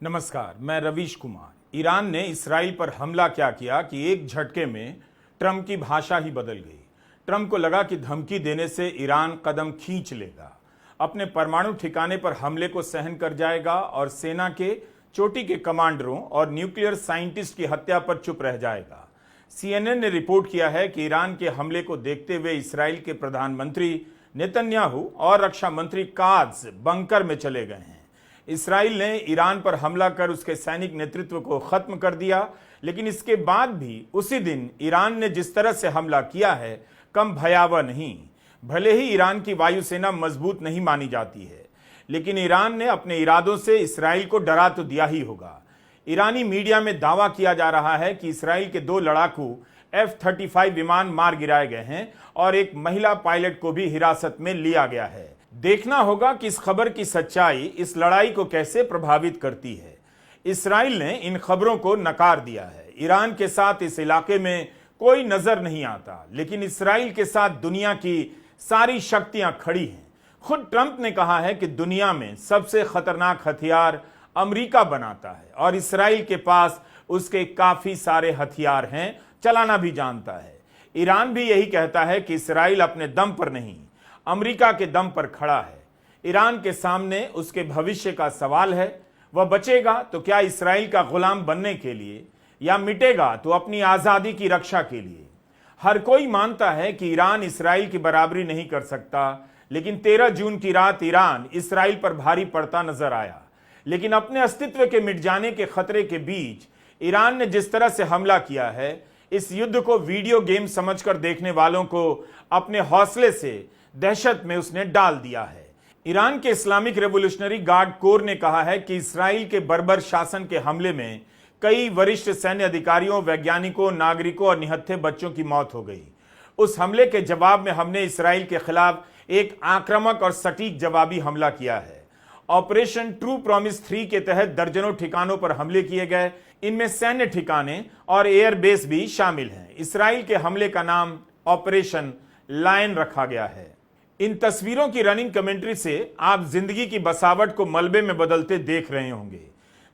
नमस्कार, मैं रवीश कुमार। ईरान ने इसराइल पर हमला क्या किया कि एक झटके में ट्रंप की भाषा ही बदल गई। ट्रंप को लगा कि धमकी देने से ईरान कदम खींच लेगा, अपने परमाणु ठिकाने पर हमले को सहन कर जाएगा और सेना के चोटी के कमांडरों और न्यूक्लियर साइंटिस्ट की हत्या पर चुप रह जाएगा। CNN ने रिपोर्ट किया है कि ईरान के हमले को देखते हुए इसराइल के प्रधानमंत्री नेतन्याहू और रक्षा मंत्री कात्ज बंकर में चले गए हैं। इसराइल ने ईरान पर हमला कर उसके सैनिक नेतृत्व को खत्म कर दिया, लेकिन इसके बाद भी उसी दिन ईरान ने जिस तरह से हमला किया है कम भयावह नहीं। भले ही ईरान की वायुसेना मजबूत नहीं मानी जाती है, लेकिन ईरान ने अपने इरादों से इसराइल को डरा तो दिया ही होगा। ईरानी मीडिया में दावा किया जा रहा है कि इसराइल के 2 लड़ाकू F-35 विमान मार गिराए गए हैं और एक महिला पायलट को भी हिरासत में लिया गया है। देखना होगा कि इस खबर की सच्चाई इस लड़ाई को कैसे प्रभावित करती है। इसराइल ने इन खबरों को नकार दिया है। ईरान के साथ इस इलाके में कोई नजर नहीं आता, लेकिन इसराइल के साथ दुनिया की सारी शक्तियां खड़ी हैं। खुद ट्रंप ने कहा है कि दुनिया में सबसे खतरनाक हथियार अमेरिका बनाता है और इसराइल के पास उसके काफी सारे हथियार हैं, चलाना भी जानता है। ईरान भी यही कहता है कि इसराइल अपने दम पर नहीं, अमेरिका के दम पर खड़ा है। ईरान के सामने उसके भविष्य का सवाल है। वह बचेगा तो क्या इसराइल का गुलाम बनने के लिए, या मिटेगा तो अपनी आजादी की रक्षा के लिए। हर कोई मानता है कि ईरान इसराइल की बराबरी नहीं कर सकता, लेकिन 13 जून की रात ईरान इसराइल पर भारी पड़ता नजर आया। लेकिन अपने अस्तित्व के मिट जाने के खतरे के बीच ईरान ने जिस तरह से हमला किया है, इस युद्ध को वीडियो गेम समझकर देखने वालों को अपने हौसले से दहशत में उसने डाल दिया है। ईरान के इस्लामिक रेवोल्यूशनरी गार्ड कोर ने कहा है कि इसराइल के बर्बर शासन के हमले में कई वरिष्ठ सैन्य अधिकारियों, वैज्ञानिकों, नागरिकों और निहत्थे बच्चों की मौत हो गई। उस हमले के जवाब में हमने इसराइल के खिलाफ एक आक्रामक और सटीक जवाबी हमला किया है। ऑपरेशन ट्रू प्रॉमिस 3 के तहत दर्जनों ठिकानों पर हमले किए गए। इनमें सैन्य ठिकाने और एयरबेस भी शामिल हैं। इसराइल के हमले का नाम ऑपरेशन लायन रखा गया है। इन तस्वीरों की रनिंग कमेंट्री से आप जिंदगी की बसावट को मलबे में बदलते देख रहे होंगे,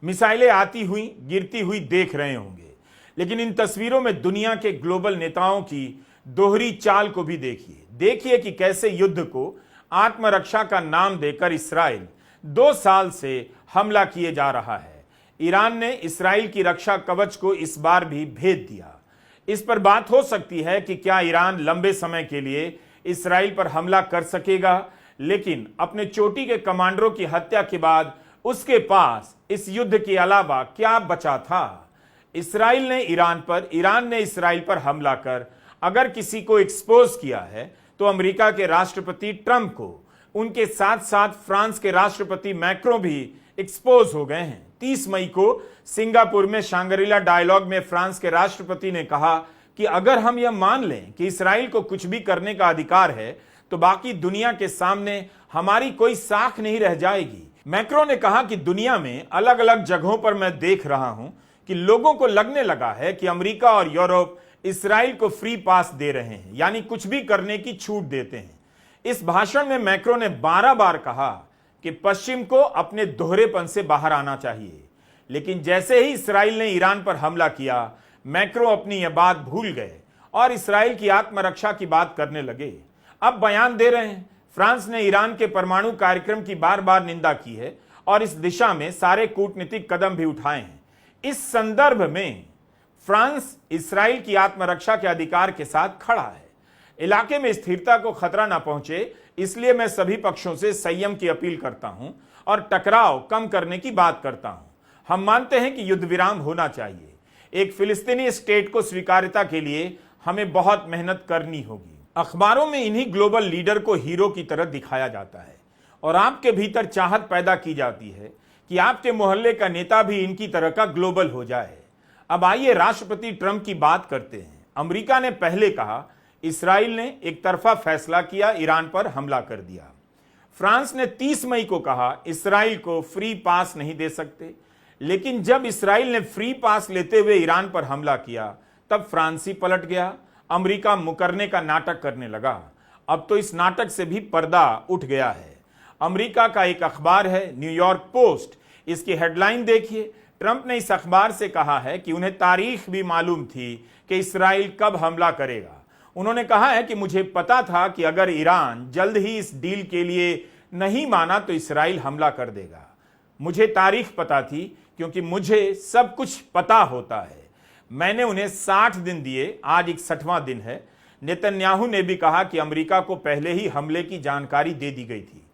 मिसाइलें आती हुई गिरती हुई देख रहे होंगे, लेकिन इन तस्वीरों में दुनिया के ग्लोबल नेताओं की दोहरी चाल को भी देखिए कि कैसे युद्ध को आत्मरक्षा का नाम देकर इसराइल 2 साल से हमला किए जा रहा है। ईरान ने इसराइल की रक्षा कवच को इस बार भी भेद दिया। इस पर बात हो सकती है कि क्या ईरान लंबे समय के लिए इसराइल पर हमला कर सकेगा, लेकिन अपने चोटी के कमांडरों की हत्या के बाद उसके पास इस युद्ध के अलावा क्या बचा था। ईरान ने इसराइल पर हमला कर अगर किसी को एक्सपोज किया है तो अमेरिका के राष्ट्रपति ट्रंप को, उनके साथ साथ फ्रांस के राष्ट्रपति मैक्रो भी एक्सपोज हो गए हैं। 30 मई को सिंगापुर में शांग्रीला डायलॉग में फ्रांस के राष्ट्रपति ने कहा कि अगर हम यह मान लें कि इसराइल को कुछ भी करने का अधिकार है, तो बाकी दुनिया के सामने हमारी कोई साख नहीं रह जाएगी। मैक्रो ने कहा कि दुनिया में अलग अलग जगहों पर मैं देख रहा हूं कि लोगों को लगने लगा है कि अमेरिका और यूरोप इसराइल को फ्री पास दे रहे हैं, यानी कुछ भी करने की छूट देते हैं। इस भाषण में मैक्रो ने 12 बार कहा कि पश्चिम को अपने दोहरेपन से बाहर आना चाहिए, लेकिन जैसे ही इसराइल ने ईरान पर हमला किया, मैक्रो अपनी यह बात भूल गए और इसराइल की आत्मरक्षा की बात करने लगे। अब बयान दे रहे हैं। फ्रांस ने ईरान के परमाणु कार्यक्रम की बार बार निंदा की है और इस दिशा में सारे कूटनीतिक कदम भी उठाए हैं। इस संदर्भ में फ्रांस इसराइल की आत्मरक्षा के अधिकार के साथ खड़ा है। इलाके में स्थिरता को खतरा ना पहुंचे, इसलिए मैं सभी पक्षों से संयम की अपील करता हूं और टकराव कम करने की बात करता हूं। हम मानते हैं कि युद्ध विराम होना चाहिए। एक फिलिस्तीनी स्टेट को स्वीकार्यता के लिए हमें बहुत मेहनत करनी होगी। अखबारों में इन्हीं ग्लोबल लीडर को हीरो की तरह दिखाया जाता है और आपके भीतर चाहत पैदा की जाती है कि आपके मोहल्ले का नेता भी इनकी तरह का ग्लोबल हो जाए। अब आइए राष्ट्रपति ट्रंप की बात करते हैं। अमेरिका ने पहले कहा, इसराइल ने एक तरफा फैसला किया, ईरान पर हमला कर दिया। फ्रांस ने 30 मई को कहा, इसराइल को फ्री पास नहीं दे सकते, लेकिन जब इसराइल ने फ्री पास लेते हुए ईरान पर हमला किया, तब फ्रांसी पलट गया। अमेरिका मुकरने का नाटक करने लगा। अब तो इस नाटक से भी पर्दा उठ गया है। अमेरिका का एक अखबार है न्यूयॉर्क पोस्ट, इसकी हेडलाइन देखिए। ट्रंप ने इस अखबार से कहा है कि उन्हें तारीख भी मालूम थी कि इसराइल कब हमला करेगा। उन्होंने कहा है कि मुझे पता था कि अगर ईरान जल्द ही इस डील के लिए नहीं माना तो इसराइल हमला कर देगा। मुझे तारीख पता थी क्योंकि मुझे सब कुछ पता होता है। मैंने उन्हें 60 दिन दिए, आज 61वां दिन है। नेतन्याहू ने भी कहा कि अमेरिका को पहले ही हमले की जानकारी दे दी गई थी।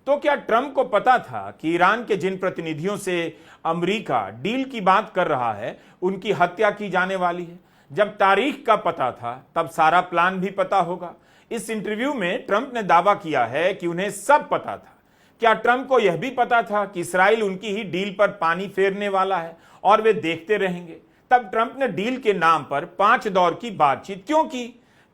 तो क्या ट्रंप को पता था कि ईरान के जिन प्रतिनिधियों से अमेरिका डील की बात कर रहा है उनकी हत्या की जाने वाली है? जब तारीख का पता था तब सारा प्लान भी पता होगा। इस इंटरव्यू में ट्रंप ने दावा किया है कि उन्हें सब पता था। क्या ट्रंप को यह भी पता था कि इसराइल उनकी ही डील पर पानी फेरने वाला है और वे देखते रहेंगे? तब ट्रंप ने डील के नाम पर 5 दौर की बातचीत क्यों की?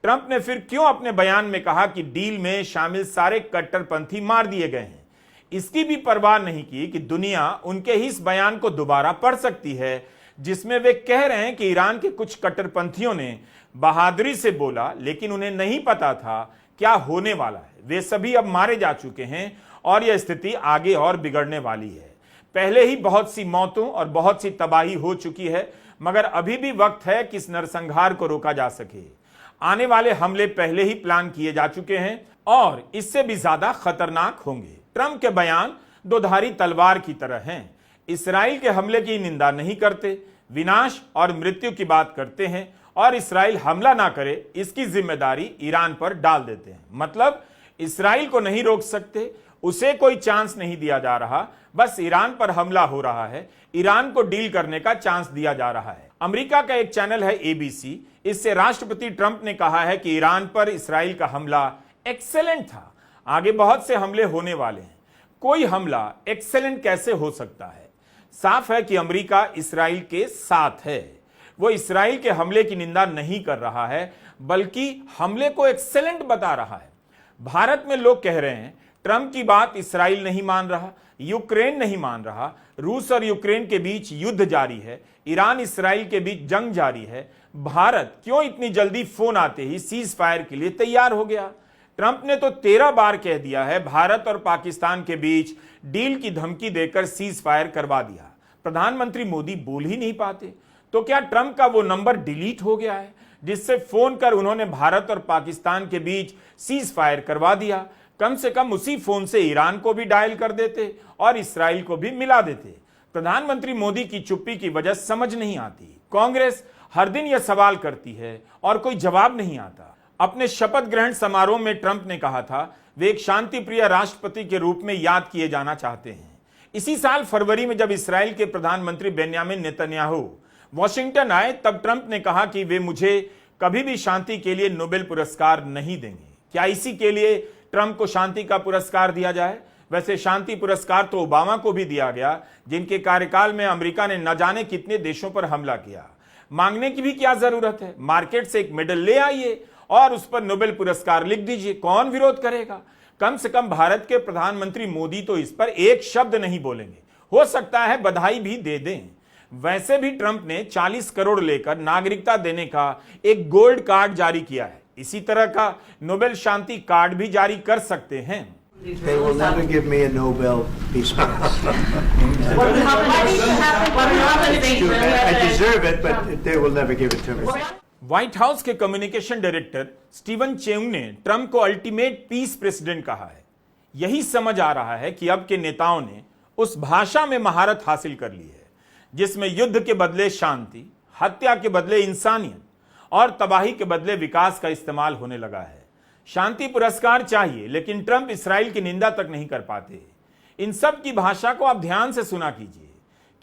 ट्रंप ने फिर क्यों अपने बयान में कहा कि डील में शामिल सारे कट्टरपंथी मार दिए गए हैं? इसकी भी परवाह नहीं की कि दुनिया उनके ही इस बयान को दोबारा पढ़ सकती है जिसमें वे कह रहे हैं कि ईरान के कुछ कट्टरपंथियों ने बहादुरी से बोला, लेकिन उन्हें नहीं पता था क्या होने वाला है। वे सभी अब मारे जा चुके हैं और यह स्थिति आगे और बिगड़ने वाली है। पहले ही बहुत सी मौतों और बहुत सी तबाही हो चुकी है, मगर अभी भी वक्त है कि इस नरसंहार को रोका जा सके। आने वाले हमले पहले ही प्लान किए जा चुके हैं और इससे भी ज्यादा खतरनाक होंगे। ट्रंप के बयान दोधारी तलवार की तरह हैं। इसराइल के हमले की निंदा नहीं करते, विनाश और मृत्यु की बात करते हैं और इसराइल हमला ना करे इसकी जिम्मेदारी ईरान पर डाल देते हैं। मतलब इसराइल को नहीं रोक सकते, उसे कोई चांस नहीं दिया जा रहा, बस ईरान पर हमला हो रहा है, ईरान को डील करने का चांस दिया जा रहा है। अमेरिका का एक चैनल है ABC, इससे राष्ट्रपति ट्रंप ने कहा है कि ईरान पर इसराइल का हमला एक्सेलेंट था, आगे बहुत से हमले होने वाले हैं। कोई हमला एक्सेलेंट कैसे हो सकता है? साफ है कि अमेरिका इसराइल के साथ है। वो इसराइल के हमले की निंदा नहीं कर रहा है, बल्कि हमले को एक्सेलेंट बता रहा है। भारत में लोग कह रहे हैं ट्रंप की बात इसराइल नहीं मान रहा, यूक्रेन नहीं मान रहा, रूस और यूक्रेन के बीच युद्ध जारी है, ईरान इसराइल के बीच जंग जारी है। भारत क्यों इतनी जल्दी फोन आते ही सीज फायर के लिए तैयार हो गया? ट्रंप ने तो 13 बार कह दिया है भारत और पाकिस्तान के बीच डील की धमकी देकर सीज फायर करवा दिया। प्रधानमंत्री मोदी बोल ही नहीं पाते। तो क्या ट्रंप का वो नंबर डिलीट हो गया है जिससे फोन कर उन्होंने भारत और पाकिस्तान के बीच सीज फायर करवा दिया? कम से कम उसी फोन से ईरान को भी डायल कर देते और इसराइल को भी मिला देते। प्रधानमंत्री मोदी की चुप्पी की वजह समझ नहीं आती। कांग्रेस हर दिन यह सवाल करती है और कोई जवाब नहीं आता। अपने शपथ ग्रहण समारोह में ट्रंप ने कहा था वे एक शांतिप्रिय राष्ट्रपति के रूप में याद किए जाना चाहते हैं। इसी साल फरवरी में जब इसराइल के प्रधानमंत्री बेन्यामिन नेतन्याहू वॉशिंगटन आए तब ट्रंप ने कहा कि वे मुझे कभी भी शांति के लिए नोबेल पुरस्कार नहीं देंगे। क्या इसी के लिए ट्रंप को शांति का पुरस्कार दिया जाए? वैसे शांति पुरस्कार तो ओबामा को भी दिया गया, जिनके कार्यकाल में अमेरिका ने न जाने कितने देशों पर हमला किया। मांगने की भी क्या जरूरत है? मार्केट से एक मेडल ले आइए और उस पर नोबेल पुरस्कार लिख दीजिए, कौन विरोध करेगा? कम से कम भारत के प्रधानमंत्री मोदी तो इस पर एक शब्द नहीं बोलेंगे। हो सकता है बधाई भी दे दें। वैसे भी ट्रंप ने 40 करोड़ लेकर नागरिकता देने का एक गोल्ड कार्ड जारी किया है। इसी तरह का नोबेल शांति कार्ड भी जारी कर सकते हैं। They will never give me a Nobel Peace Prize. I deserve it, but they will never give it to me. White house के कम्युनिकेशन डायरेक्टर स्टीवन चेउंग ने ट्रंप को अल्टीमेट पीस प्रेसिडेंट कहा है। यही समझ आ रहा है कि अब के नेताओं ने उस भाषा में महारत हासिल कर ली है जिसमें युद्ध के बदले शांति, हत्या के बदले इंसानियत और तबाही के बदले विकास का इस्तेमाल होने लगा है। शांति पुरस्कार चाहिए, लेकिन ट्रंप इसराइल की निंदा तक नहीं कर पाते। इन सब की भाषा को आप ध्यान से सुना कीजिए।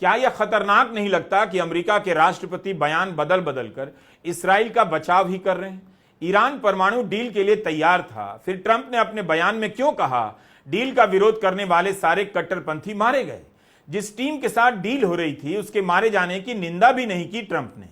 क्या यह खतरनाक नहीं लगता कि अमेरिका के राष्ट्रपति बयान बदल बदल कर इसराइल का बचाव ही कर रहे हैं? ईरान परमाणु डील के लिए तैयार था, फिर ट्रंप ने अपने बयान में क्यों कहा डील का विरोध करने वाले सारे कट्टरपंथी मारे गए? जिस टीम के साथ डील हो रही थी उसके मारे जाने की निंदा भी नहीं की ट्रंप ने।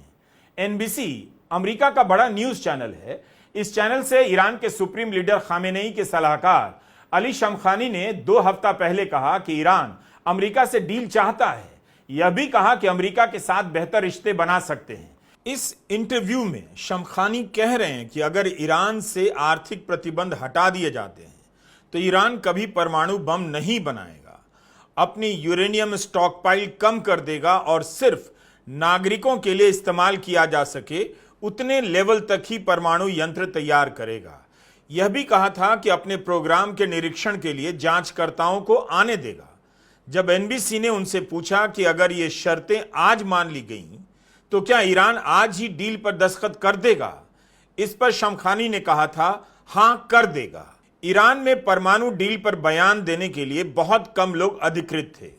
NBC अमेरिका का बड़ा न्यूज चैनल है। इस चैनल से ईरान के सुप्रीम लीडर खामेनेई के सलाहकार अली शमखानी ने 2 हफ्ता पहले कहा कि ईरान अमेरिका से डील चाहता है। यह भी कहा कि अमेरिका के साथ बेहतर रिश्ते बना सकते हैं। इस इंटरव्यू में शमखानी कह रहे हैं कि अगर ईरान से आर्थिक प्रतिबंध हटा दिए जाते हैं तो ईरान कभी परमाणु बम नहीं बनाएगा अपनी यूरेनियम स्टॉकपाइल कम कर देगा और सिर्फ नागरिकों के लिए इस्तेमाल किया जा सके उतने लेवल तक ही परमाणु यंत्र तैयार करेगा। यह भी कहा था कि अपने प्रोग्राम के निरीक्षण के लिए जांचकर्ताओं को आने देगा। जब एनबीसी ने उनसे पूछा कि अगर ये शर्तें आज मान ली गईं तो क्या ईरान आज ही डील पर दस्तखत कर देगा, इस पर शमखानी ने कहा था हां कर देगा। ईरान में परमाणु डील पर बयान देने के लिए बहुत कम लोग अधिकृत थे।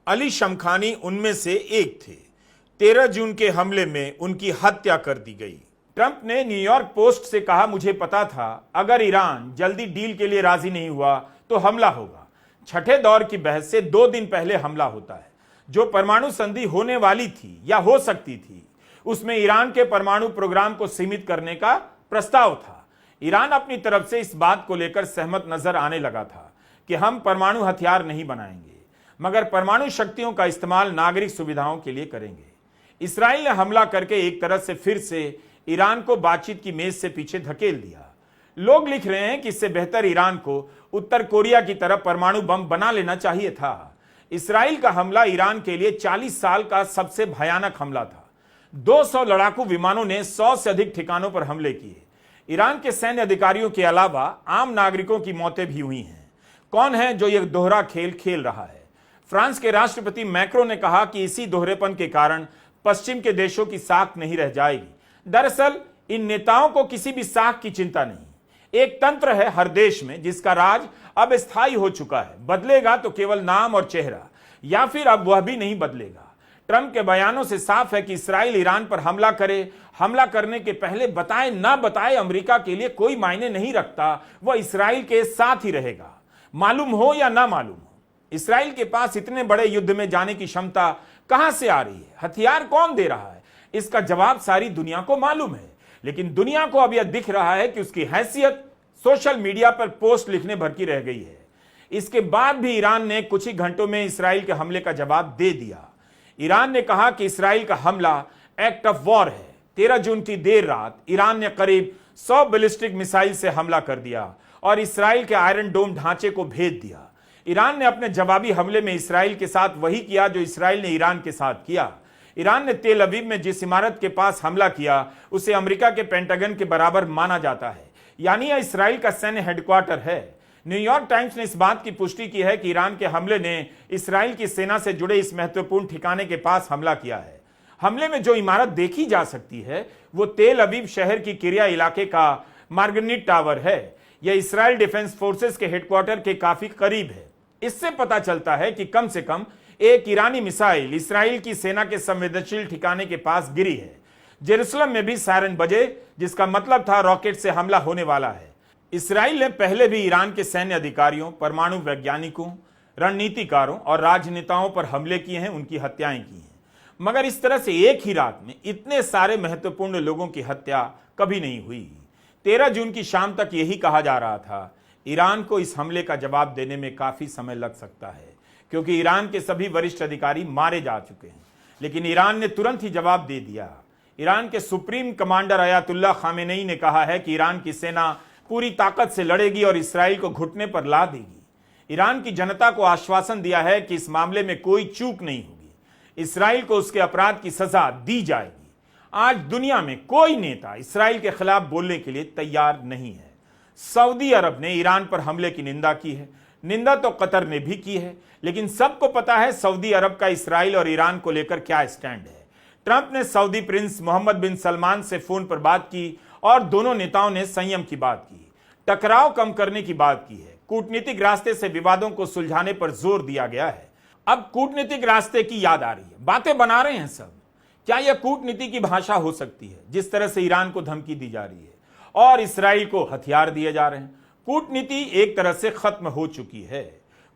अली शमखानी उनमें से एक थे। 13 जून के हमले में उनकी हत्या कर दी गई। ट्रंप ने न्यूयॉर्क पोस्ट से कहा, मुझे पता था अगर ईरान जल्दी डील के लिए राजी नहीं हुआ तो हमला होगा। छठे दौर की बहस से 2 दिन पहले हमला होता है। जो परमाणु संधि होने वाली थी या हो सकती थी उसमें ईरान के परमाणु प्रोग्राम को सीमित करने का प्रस्ताव था। ईरान अपनी तरफ से इस बात को लेकर सहमत नजर आने लगा था कि हम परमाणु हथियार नहीं बनाएंगे, मगर परमाणु शक्तियों का इस्तेमाल नागरिक सुविधाओं के लिए करेंगे। इसराइल ने हमला करके एक तरह से फिर से ईरान को बातचीत की मेज से पीछे धकेल दिया। लोग लिख रहे हैं कि इससे बेहतर ईरान को उत्तर कोरिया की तरह परमाणु बम बना लेना चाहिए था। इसराइल का हमला ईरान के लिए 40 साल का सबसे भयानक हमला था। 200 लड़ाकू विमानों ने 100 से अधिक ठिकानों पर हमले किए। ईरान के सैन्य अधिकारियों के अलावा आम नागरिकों की मौतें भी हुई हैं। कौन है जो यह दोहरा खेल खेल रहा है? फ्रांस के राष्ट्रपति मैक्रो ने कहा कि इसी दोहरेपन के कारण पश्चिम के देशों की साख नहीं रह जाएगी। दरअसल इन नेताओं को किसी भी साख की चिंता नहीं। एक तंत्र है हर देश में जिसका राज अब स्थायी हो चुका है। बदलेगा तो केवल नाम और चेहरा, या फिर अब वह भी नहीं बदलेगा। ट्रंप के बयानों से साफ है कि इसराइल ईरान पर हमला करे, हमला करने के पहले बताए ना बताए अमेरिका के लिए कोई मायने नहीं रखता। वह इसराइल के साथ ही रहेगा, मालूम हो या ना मालूम हो। इसराइल के पास इतने बड़े युद्ध में जाने की क्षमता कहां से आ रही है? हथियार कौन दे रहा है? इसका जवाब सारी दुनिया को मालूम है, लेकिन दुनिया को अब यह दिख रहा है कि उसकी हैसियत सोशल मीडिया पर पोस्ट लिखने भर की रह गई है। इसके बाद भी ईरान ने कुछ ही घंटों में इसराइल के हमले का जवाब दे दिया। ईरान ने कहा कि इसराइल का हमला एक्ट ऑफ वॉर है। 13 जून की देर रात ईरान ने करीब 100 बैलिस्टिक मिसाइल से हमला कर दिया और इसराइल के आयरन डोम ढांचे को भेद दिया। ईरान ने अपने जवाबी हमले में इसराइल के साथ वही किया जो इसराइल ने ईरान के साथ किया। ईरान ने तेल अवीव में जिस इमारत के पास हमला किया उसे अमेरिका के पेंटागन के बराबर माना जाता है, यानी यह इसराइल का सैन्य हेडक्वार्टर है। न्यूयॉर्क टाइम्स ने इस बात की पुष्टि की है कि ईरान के हमले ने इसराइल की सेना से जुड़े इस महत्वपूर्ण ठिकाने के पास हमला किया है। हमले में जो इमारत देखी जा सकती है वो तेल अवीव शहर की किरिया इलाके का मार्गनिट टावर है। यह इसराइल डिफेंस फोर्सेस के हेडक्वार्टर के काफी करीब है। इससे पता चलता है कि कम से कम एक ईरानी मिसाइल इसराइल की सेना के संवेदनशील ठिकाने के पास गिरी है। जेरूसलम में भी सायरन बजे, जिसका मतलब था रॉकेट से हमला होने वाला है। इसराइल ने पहले भी ईरान के सैन्य अधिकारियों, परमाणु वैज्ञानिकों, रणनीतिकारों और राजनेताओं पर हमले किए हैं, उनकी हत्याएं की हैं, मगर इस तरह से एक ही रात में इतने सारे महत्वपूर्ण लोगों की हत्या कभी नहीं हुई। 13 जून की शाम तक यही कहा जा रहा था। ईरान को इस हमले का जवाब देने में काफी समय लग सकता है क्योंकि ईरान के सभी वरिष्ठ अधिकारी मारे जा चुके हैं, लेकिन ईरान ने तुरंत ही जवाब दे दिया। ईरान के सुप्रीम कमांडर अयातुल्लाह खामेनेई ने कहा है कि ईरान की सेना पूरी ताकत से लड़ेगी और इसराइल को घुटने पर ला देगी। ईरान की जनता को आश्वासन दिया है कि इस मामले में कोई चूक नहीं होगी। इसराइल को उसके अपराध की सजा दी जाएगी। आज दुनिया में कोई नेता इसराइल के खिलाफ बोलने के लिए तैयार नहीं है। सऊदी अरब ने ईरान पर हमले की निंदा की है, निंदा तो कतर ने भी की है, लेकिन सबको पता है सऊदी अरब का इसराइल और ईरान को लेकर क्या स्टैंड है। ट्रंप ने सऊदी प्रिंस मोहम्मद बिन सलमान से फोन पर बात की और दोनों नेताओं ने संयम की बात की, टकराव कम करने की बात की है। कूटनीतिक रास्ते से विवादों को सुलझाने पर जोर दिया गया है। अब कूटनीतिक रास्ते की याद आ रही है, बातें बना रहे हैं सब। क्या यह कूटनीति की भाषा हो सकती है? जिस तरह से ईरान को धमकी दी जा रही है और इसराइल को हथियार दिए जा रहे हैं, कूटनीति एक तरह से खत्म हो चुकी है।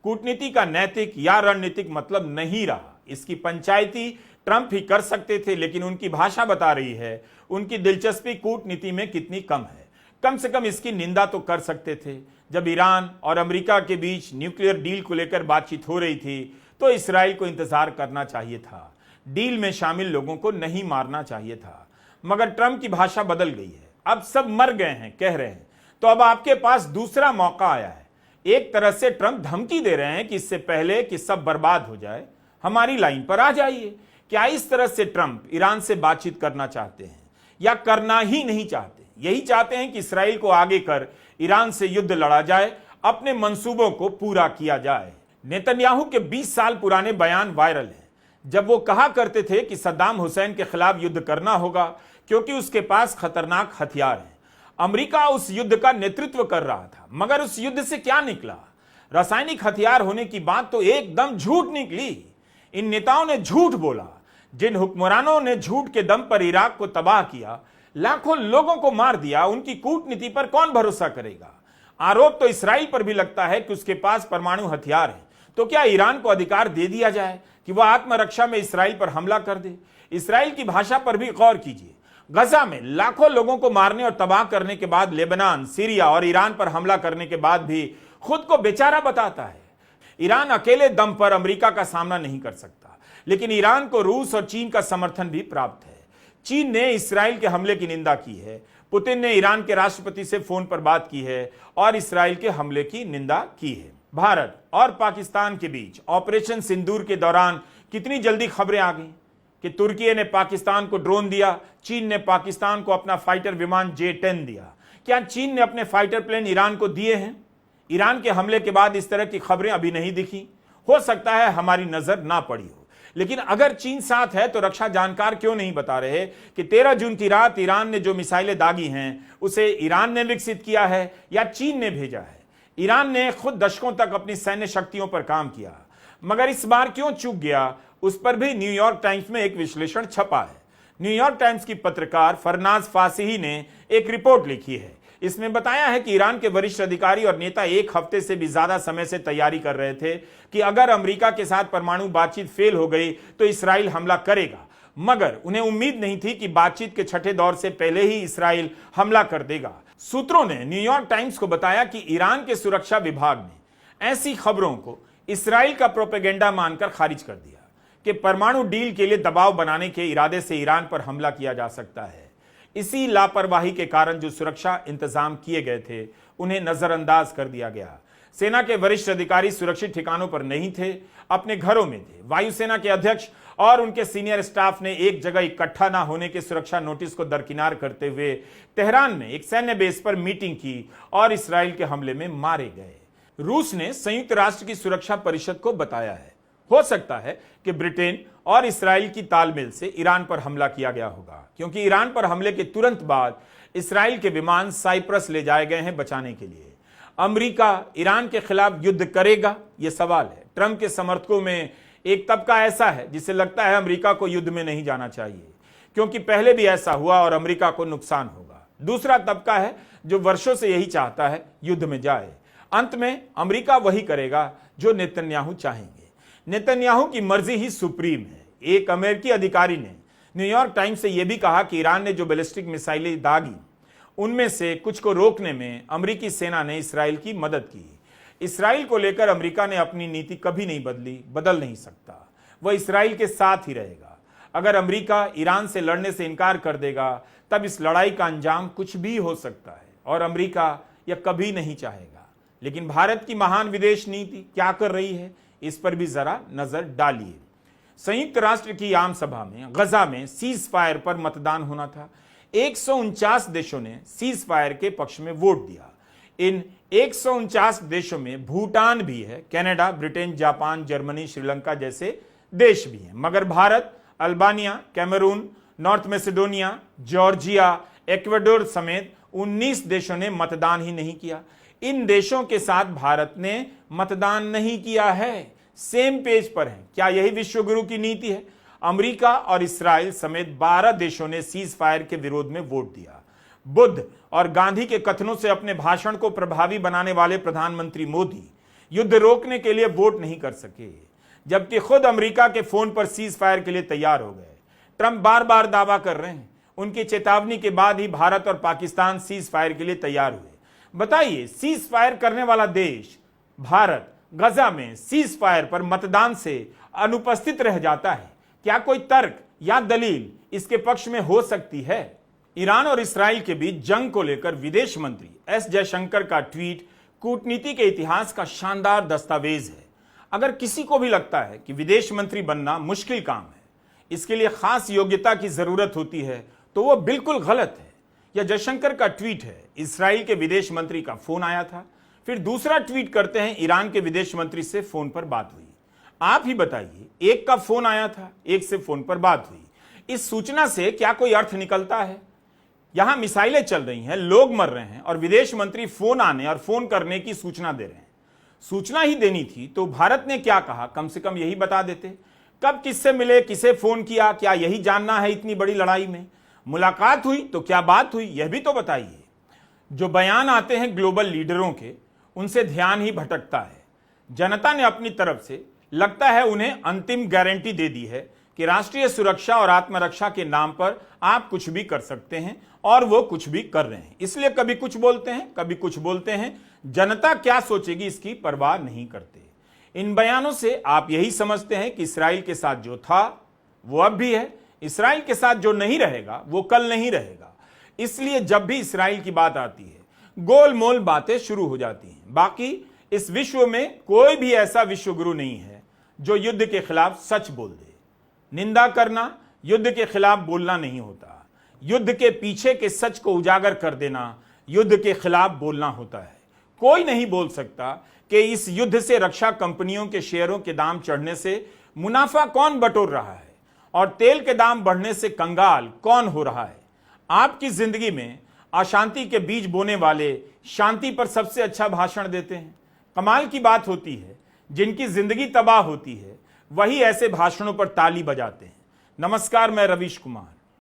कूटनीति का नैतिक या रणनीतिक मतलब नहीं रहा। इसकी पंचायती ट्रंप ही कर सकते थे, लेकिन उनकी भाषा बता रही है उनकी दिलचस्पी कूटनीति में कितनी कम है। कम से कम इसकी निंदा तो कर सकते थे। जब ईरान और अमेरिका के बीच न्यूक्लियर डील को लेकर बातचीत हो रही थी तो इसराइल को इंतजार करना चाहिए था। डील में शामिल लोगों को नहीं मारना चाहिए था, मगर ट्रंप की भाषा बदल गई है। अब सब मर गए हैं कह रहे हैं, तो अब आपके पास दूसरा मौका आया है। एक तरह से ट्रंप धमकी दे रहे हैं कि इससे पहले कि सब बर्बाद हो जाए, हमारी लाइन पर आ जाइए। क्या इस तरह से ट्रंप ईरान से बातचीत करना चाहते हैं या करना ही नहीं चाहते? यही चाहते हैं कि इसराइल को आगे कर ईरान से युद्ध लड़ा जाए, अपने मंसूबों को पूरा किया जाए। नेतन्याहू के 20 साल पुराने बयान वायरल हैं, जब वो कहा करते थे कि सद्दाम हुसैन के खिलाफ युद्ध करना होगा क्योंकि उसके पास खतरनाक हथियार हैं। अमेरिका उस युद्ध का नेतृत्व कर रहा था, मगर उस युद्ध से क्या निकला? रासायनिक हथियार होने की बात तो एकदम झूठ निकली। इन नेताओं ने झूठ बोला। जिन हुक्मरानों ने झूठ के दम पर इराक को तबाह किया, लाखों लोगों को मार दिया, उनकी कूटनीति पर कौन भरोसा करेगा? आरोप तो इसराइल पर भी लगता है कि उसके पास परमाणु हथियार है। तो क्या ईरान को अधिकार दे दिया जाए कि वह आत्मरक्षा में इसराइल पर हमला कर दे? इसराइल की भाषा पर भी गौर कीजिए। गजा में लाखों लोगों को मारने और तबाह करने के बाद लेबनान, सीरिया और ईरान पर हमला करने के बाद भी खुद को बेचारा बताता है। ईरान अकेले दम पर अमेरिका का सामना नहीं कर सकता, लेकिन ईरान को रूस और चीन का समर्थन भी प्राप्त है। चीन ने इसराइल के हमले की निंदा की है, पुतिन ने ईरान के राष्ट्रपति से फोन पर बात की है और इसराइल के हमले की निंदा की है। भारत और पाकिस्तान के बीच ऑपरेशन सिंदूर के दौरान कितनी जल्दी खबरें आ गई कि तुर्की ने पाकिस्तान को ड्रोन दिया, चीन ने पाकिस्तान को अपना फाइटर विमान J-10 दिया। क्या चीन ने अपने फाइटर प्लेन ईरान को दिए हैं? ईरान के हमले के बाद इस तरह की खबरें अभी नहीं दिखी। हो सकता है हमारी नजर ना पड़ी हो, लेकिन अगर चीन साथ है तो रक्षा जानकार क्यों नहीं बता रहे कि 13 जून की रात ईरान ने जो मिसाइलें दागी हैं उसे ईरान ने विकसित किया है या चीन ने भेजा है? ईरान ने खुद दशकों तक अपनी सैन्य शक्तियों पर काम किया, मगर इस बार क्यों चूक गया, उस पर भी न्यूयॉर्क टाइम्स में एक विश्लेषण छपा है। न्यूयॉर्क टाइम्स की पत्रकार फरनाज फासिही ने एक रिपोर्ट लिखी है। इसमें बताया है कि ईरान के वरिष्ठ अधिकारी और नेता एक हफ्ते से भी ज्यादा समय से तैयारी कर रहे थे कि अगर अमेरिका के साथ परमाणु बातचीत फेल हो गई तो इसराइल हमला करेगा, मगर उन्हें उम्मीद नहीं थी कि बातचीत के छठे दौर से पहले ही इसराइल हमला कर देगा। सूत्रों ने न्यूयॉर्क टाइम्स को बताया कि ईरान के सुरक्षा विभाग ने ऐसी खबरों को इसराइल का प्रोपेगेंडा मानकर खारिज कर दिया कि परमाणु डील के लिए दबाव बनाने के इरादे से ईरान पर हमला किया जा सकता है। इसी लापरवाही के कारण जो सुरक्षा इंतजाम किए गए थे उन्हें नजरअंदाज कर दिया गया। सेना के वरिष्ठ अधिकारी सुरक्षित ठिकानों पर नहीं थे, अपने घरों में थे। वायुसेना के अध्यक्ष और उनके सीनियर स्टाफ ने एक जगह इकट्ठा ना होने के सुरक्षा नोटिस को दरकिनार करते हुए तेहरान में एक सैन्य बेस पर मीटिंग की और इसराइल के हमले में मारे गए। रूस ने संयुक्त राष्ट्र की सुरक्षा परिषद को बताया है, हो सकता है कि ब्रिटेन और इसराइल की तालमेल से ईरान पर हमला किया गया होगा, क्योंकि ईरान पर हमले के तुरंत बाद इसराइल के विमान साइप्रस ले जाए गए हैं बचाने के लिए। अमेरिका ईरान के खिलाफ युद्ध करेगा, यह सवाल है। ट्रंप के समर्थकों में एक तबका ऐसा है जिसे लगता है अमेरिका को युद्ध में नहीं जाना चाहिए, क्योंकि पहले भी ऐसा हुआ और अमेरिका को नुकसान होगा। दूसरा तबका है जो वर्षों से यही चाहता है युद्ध में जाए। अंत में अमेरिका वही करेगा जो नेतन्याहू चाहेंगे। नेतन्याहू की मर्जी ही सुप्रीम है। एक अमेरिकी अधिकारी ने न्यूयॉर्क टाइम्स से यह भी कहा कि ईरान ने जो बैलिस्टिक मिसाइलें दागी उनमें से कुछ को रोकने में अमेरिकी सेना ने इसराइल की मदद की। इसराइल को लेकर अमेरिका ने अपनी नीति कभी नहीं बदली, बदल नहीं सकता। वह इसराइल के साथ ही रहेगा। अगर अमेरिका ईरान से लड़ने से इनकार कर देगा तब इस लड़ाई का अंजाम कुछ भी हो सकता है और अमेरिका यह कभी नहीं चाहेगा। लेकिन भारत की महान विदेश नीति क्या कर रही है, इस पर भी जरा नजर डालिए। संयुक्त राष्ट्र की आम सभा में गजा में सीज फायर पर मतदान होना था। 149 देशों ने सीज फायर के पक्ष में वोट दिया। इन 149 देशों में भूटान भी है, Canada, Britain, Japan, Germany, Sri Lanka जैसे देश भी हैं, मगर Bharat, Albania, Cameroon, North Macedonia, Georgia, Ecuador समेत 19 देशों ने मतदान ही नहीं किया। इन देशों के साथ भारत ने मतदान नहीं किया है, सेम पेज पर है। क्या यही विश्व गुरु की नीति है? अमेरिका और इसराइल समेत 12 देशों ने सीज फायर के विरोध में वोट दिया। बुद्ध और गांधी के कथनों से अपने भाषण को प्रभावी बनाने वाले प्रधानमंत्री मोदी युद्ध रोकने के लिए वोट नहीं कर सके, जबकि खुद अमेरिका के फोन पर सीज फायर के लिए तैयार हो गए। ट्रंप बार बार दावा कर रहे हैं, उनकी चेतावनी के बाद ही भारत और पाकिस्तान सीज फायर के लिए तैयार हुए। बताइए, सीज फायर करने वाला देश भारत गजा में सीज फायर पर मतदान से अनुपस्थित रह जाता है। क्या कोई तर्क या दलील इसके पक्ष में हो सकती है? ईरान और इसराइल के बीच जंग को लेकर विदेश मंत्री एस जयशंकर का ट्वीट कूटनीति के इतिहास का शानदार दस्तावेज है। अगर किसी को भी लगता है कि विदेश मंत्री बनना मुश्किल काम है, इसके लिए खास योग्यता की जरूरत होती है, तो वो बिल्कुल गलत है। यह जयशंकर का ट्वीट है। इस्राएल के विदेश मंत्री का फोन आया था, फिर दूसरा ट्वीट करते हैं ईरान के विदेश मंत्री से फोन पर बात हुई। आप ही बताइए, एक का फोन आया था, एक से फोन पर बात हुई। इस सूचना से क्या कोई अर्थ निकलता है? यहां मिसाइलें चल रही हैं, लोग मर रहे हैं और विदेश मंत्री फोन आने और फोन करने की सूचना दे रहे हैं। सूचना ही देनी थी तो भारत ने क्या कहा, कम से कम यही बता देते। कब किससे मिले, किसे फोन किया, क्या यही जानना है इतनी बड़ी लड़ाई में? मुलाकात हुई तो क्या बात हुई, यह भी तो बताइए। जो बयान आते हैं ग्लोबल लीडरों के, उनसे ध्यान ही भटकता है। जनता ने अपनी तरफ से लगता है उन्हें अंतिम गारंटी दे दी है कि राष्ट्रीय सुरक्षा और आत्मरक्षा के नाम पर आप कुछ भी कर सकते हैं, और वो कुछ भी कर रहे हैं। इसलिए कभी कुछ बोलते हैं, कभी कुछ बोलते हैं। जनता क्या सोचेगी इसकी परवाह नहीं करते। इन बयानों से आप यही समझते हैं कि इसराइल के साथ जो था वो अब भी है, इसराइल के साथ जो नहीं रहेगा वो कल नहीं रहेगा। इसलिए जब भी इसराइल की बात आती है, गोलमोल बातें शुरू हो जाती हैं। बाकी इस विश्व में कोई भी ऐसा विश्वगुरु नहीं है जो युद्ध के खिलाफ सच बोल दे। निंदा करना युद्ध के खिलाफ बोलना नहीं होता। युद्ध के पीछे के सच को उजागर कर देना युद्ध के खिलाफ बोलना होता है। कोई नहीं बोल सकता कि इस युद्ध से रक्षा कंपनियों के शेयरों के दाम चढ़ने से मुनाफा कौन बटोर रहा है और तेल के दाम बढ़ने से कंगाल कौन हो रहा है। आपकी जिंदगी में अशांति के बीज बोने वाले शांति पर सबसे अच्छा भाषण देते हैं। कमाल की बात होती है, जिनकी जिंदगी तबाह होती है वही ऐसे भाषणों पर ताली बजाते हैं। नमस्कार, मैं रवीश कुमार।